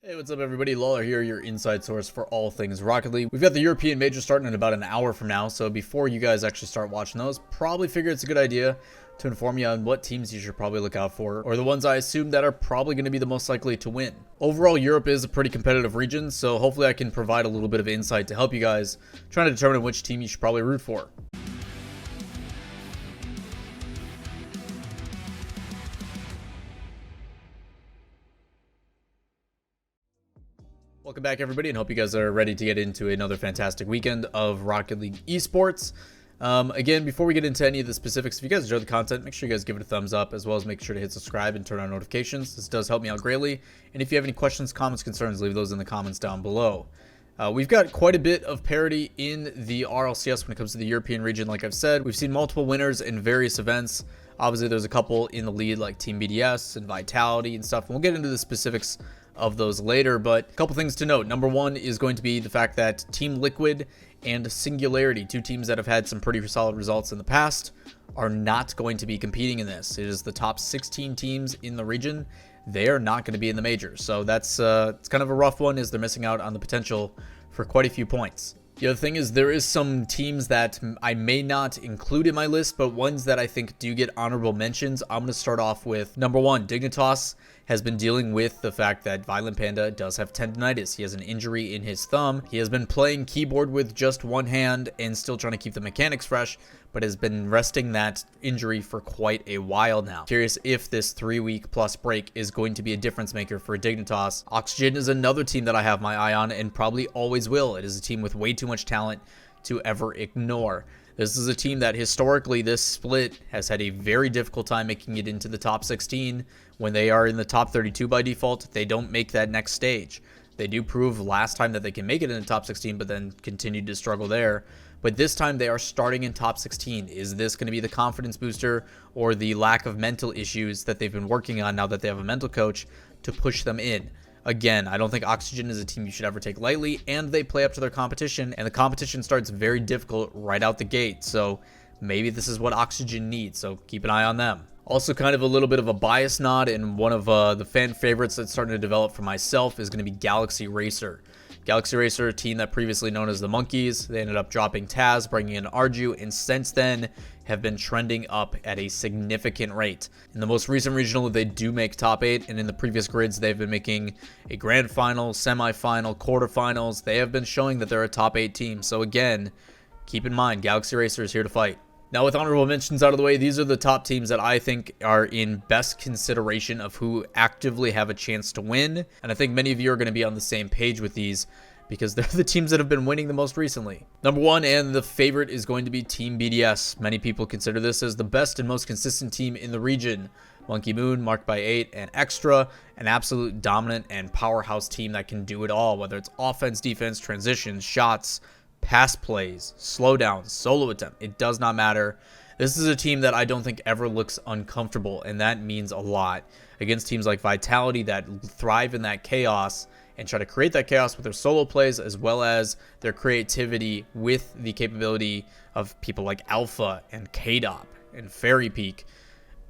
Hey, what's up everybody? Lawler here, your inside source for all things Rocket League. We've got the European Major starting in about an hour from now, so before you guys actually start watching those, probably figure it's a good idea to inform you on what teams you should probably look out for, or the ones I assume that are probably going to be the most likely to win. Overall, Europe is a pretty competitive region, so hopefully I can provide a little bit of insight to help you guys trying to determine which team you should probably root for. Welcome back everybody, and hope you guys are ready to get into another fantastic weekend of Rocket League esports. Again, before we get into any of the specifics, if you guys enjoy the content, make sure you guys give it a thumbs up, as well as make sure to hit subscribe and turn on notifications. This does help me out greatly. And if you have any questions, comments, concerns, leave those in the comments down below. We've got quite a bit of parity in the RLCS when it comes to the European region. Like I've said, we've seen multiple winners in various events. Obviously, there's a couple in the lead like Team BDS and Vitality and stuff. And we'll get into the specifics of those later, but a couple things to note. Number one is going to be the fact that Team Liquid and Singularity, two teams that have had some pretty solid results in the past, are not going to be competing in this. It is the top 16 teams in the region. They are not going to be in the majors, so that's it's kind of a rough one, as they're missing out on the potential for quite a few points. The other thing is there is some teams that I may not include in my list, but ones that I think do get honorable mentions. I'm going to start off with number one. Dignitas has been dealing with the fact that Violent Panda does have tendonitis. He has an injury in his thumb. He has been playing keyboard with just one hand and still trying to keep the mechanics fresh, but has been resting that injury for quite a while now. Curious if this 3-week plus break is going to be a difference maker for Dignitas. Oxygen is another team that I have my eye on and probably always will. It is a team with way too much talent to ever ignore. This is a team that historically this split has had a very difficult time making it into the top 16. When they are in the top 32 by default, they don't make that next stage. They do prove last time that they can make it in the top 16, but then continue to struggle there. But this time they are starting in top 16. Is this going to be the confidence booster or the lack of mental issues that they've been working on now that they have a mental coach to push them in? Again, I don't think Oxygen is a team you should ever take lightly, and they play up to their competition, and the competition starts very difficult right out the gate. So maybe this is what Oxygen needs, so keep an eye on them. Also, kind of a little bit of a bias nod, and one of the fan favorites that's starting to develop for myself is going to be Galaxy Racer. Galaxy Racer, a team that previously known as the Monkeys. They ended up dropping Taz, bringing in Arju, and since then have been trending up at a significant rate. In the most recent regional, they do make top 8, and in the previous grids, they've been making a grand final, semi-final, quarterfinals. They have been showing that they're a top 8 team. So again, keep in mind, Galaxy Racer is here to fight. Now, with honorable mentions out of the way, these are the top teams that I think are in best consideration of who actively have a chance to win. And I think many of you are going to be on the same page with these because they're the teams that have been winning the most recently. Number one, and the favorite, is going to be Team BDS. Many people consider this as the best and most consistent team in the region. Monkey Moon, Marked by 8, and Extra, an absolute dominant and powerhouse team that can do it all, whether it's offense, defense, transitions, shots, pass plays, slowdowns, solo attempt. It does not matter. This is a team that I don't think ever looks uncomfortable, and that means a lot against teams like Vitality that thrive in that chaos and try to create that chaos with their solo plays, as well as their creativity with the capability of people like Alpha and KDOP and Fairy Peak.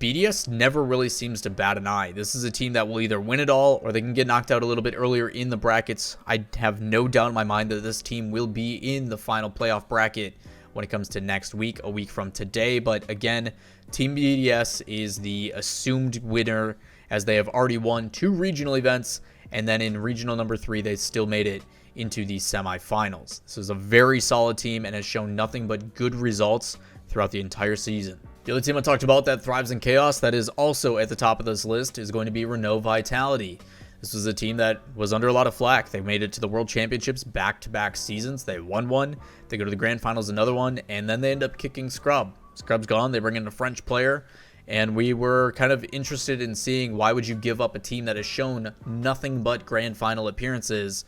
BDS never really seems to bat an eye. This is a team that will either win it all or they can get knocked out a little bit earlier in the brackets. I have no doubt in my mind that this team will be in the final playoff bracket when it comes to next week, a week from today. But again, Team BDS is the assumed winner, as they have already won 2 regional events, and then in regional number 3, they still made it into the semifinals. This is a very solid team and has shown nothing but good results throughout the entire season. The other team I talked about that thrives in chaos that is also at the top of this list is going to be Renault Vitality. This was a team that was under a lot of flack. They made it to the World Championships back-to-back seasons. They won one, they go to the Grand Finals another one, and then they end up kicking Scrub. Scrub's gone, they bring in a French player, and we were kind of interested in seeing why would you give up a team that has shown nothing but Grand Final appearances,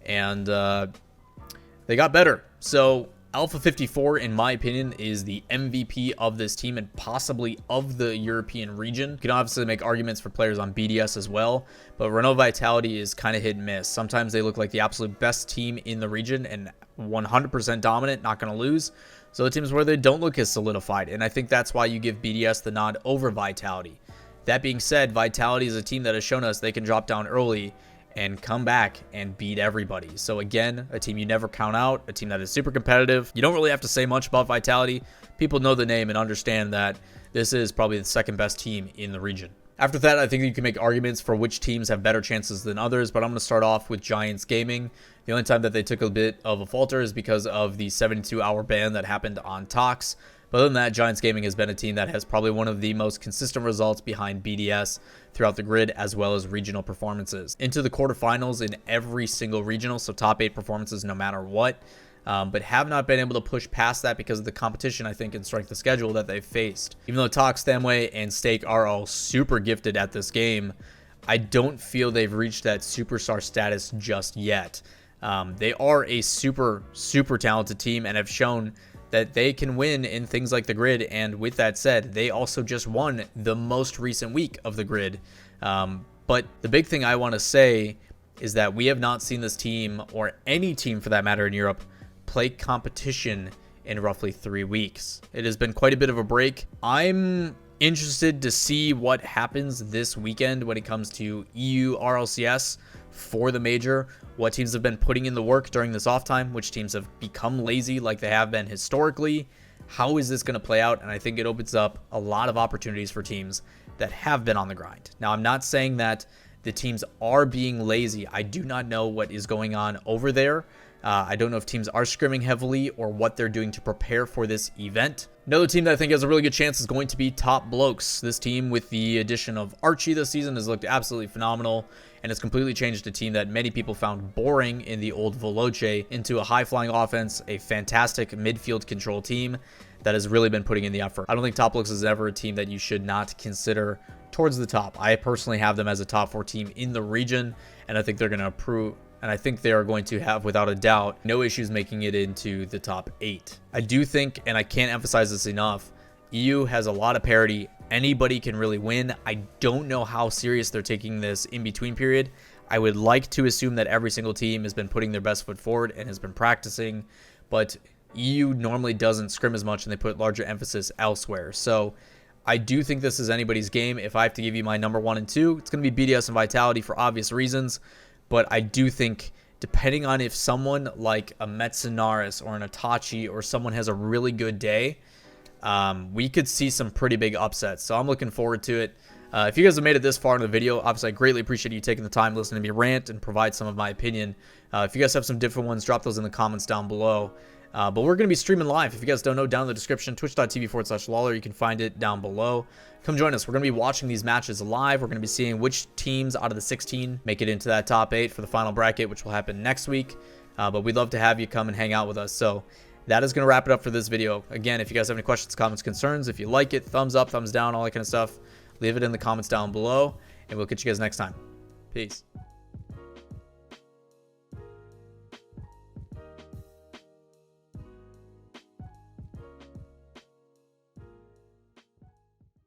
and they got better. So Alpha 54, in my opinion, is the MVP of this team and possibly of the European region. You can obviously make arguments for players on BDS as well, but Renault Vitality is kind of hit and miss. Sometimes they look like the absolute best team in the region and 100% dominant, not going to lose. So the teams where they don't look as solidified, and I think that's why you give BDS the nod over Vitality. That being said, Vitality is a team that has shown us they can drop down early and come back and beat everybody. So again, a team you never count out, a team that is super competitive. You don't really have to say much about Vitality. People know the name and understand that this is probably the second best team in the region. After that, I think you can make arguments for which teams have better chances than others, but I'm going to start off with Giants Gaming. The only time that they took a bit of a falter is because of the 72-hour ban that happened on Tox. But other than that, Giants Gaming has been a team that has probably one of the most consistent results behind BDS throughout the grid, as well as regional performances. Into the quarterfinals in every single regional, so top 8 performances no matter what. But have not been able to push past that because of the competition, I think, and strength of schedule that they've faced. Even though Tox, Stanway, and Stake are all super gifted at this game, I don't feel they've reached that superstar status just yet. They are a super talented team and have shown that they can win in things like the grid. And with that said, they also just won the most recent week of the grid. But the big thing I want to say is that we have not seen this team, or any team for that matter in Europe, play competition in roughly 3 weeks. It has been quite a bit of a break. I'm interested to see what happens this weekend when it comes to EU RLCS for the major. What teams have been putting in the work during this off time, which teams have become lazy like they have been historically. How is this going to play out? And I think it opens up a lot of opportunities for teams that have been on the grind. Now, I'm not saying that the teams are being lazy. I do not know what is going on over there. I don't know if teams are scrimming heavily or what they're doing to prepare for this event. Another team that I think has a really good chance is going to be Top Blokes. This team, with the addition of Archie this season, has looked absolutely phenomenal and has completely changed a team that many people found boring in the old Veloce into a high-flying offense, a fantastic midfield control team that has really been putting in the effort. I don't think Top Blokes is ever a team that you should not consider towards the top. I personally have them as a top 4 team in the region, and I think they're going to improve. And I think they are going to have, without a doubt, no issues making it into the top 8. I do think, and I can't emphasize this enough, EU has a lot of parity. Anybody can really win. I don't know how serious they're taking this in-between period. I would like to assume that every single team has been putting their best foot forward and has been practicing, but EU normally doesn't scrim as much and they put larger emphasis elsewhere. So I do think this is anybody's game. If I have to give you my number 1 and 2, it's going to be BDS and Vitality for obvious reasons. But I do think, depending on if someone like a Metsinaris or an Itachi or someone has a really good day, we could see some pretty big upsets. So I'm looking forward to it. If you guys have made it this far in the video, obviously I greatly appreciate you taking the time listening to me rant and provide some of my opinion. If you guys have some different ones, drop those in the comments down below. But we're going to be streaming live. If you guys don't know, down in the description, twitch.tv/Lawler. You can find it down below. Come join us. We're going to be watching these matches live. We're going to be seeing which teams out of the 16 make it into that top 8 for the final bracket, which will happen next week. But we'd love to have you come and hang out with us. So that is going to wrap it up for this video. Again, if you guys have any questions, comments, concerns, if you like it, thumbs up, thumbs down, all that kind of stuff, leave it in the comments down below. And we'll catch you guys next time. Peace.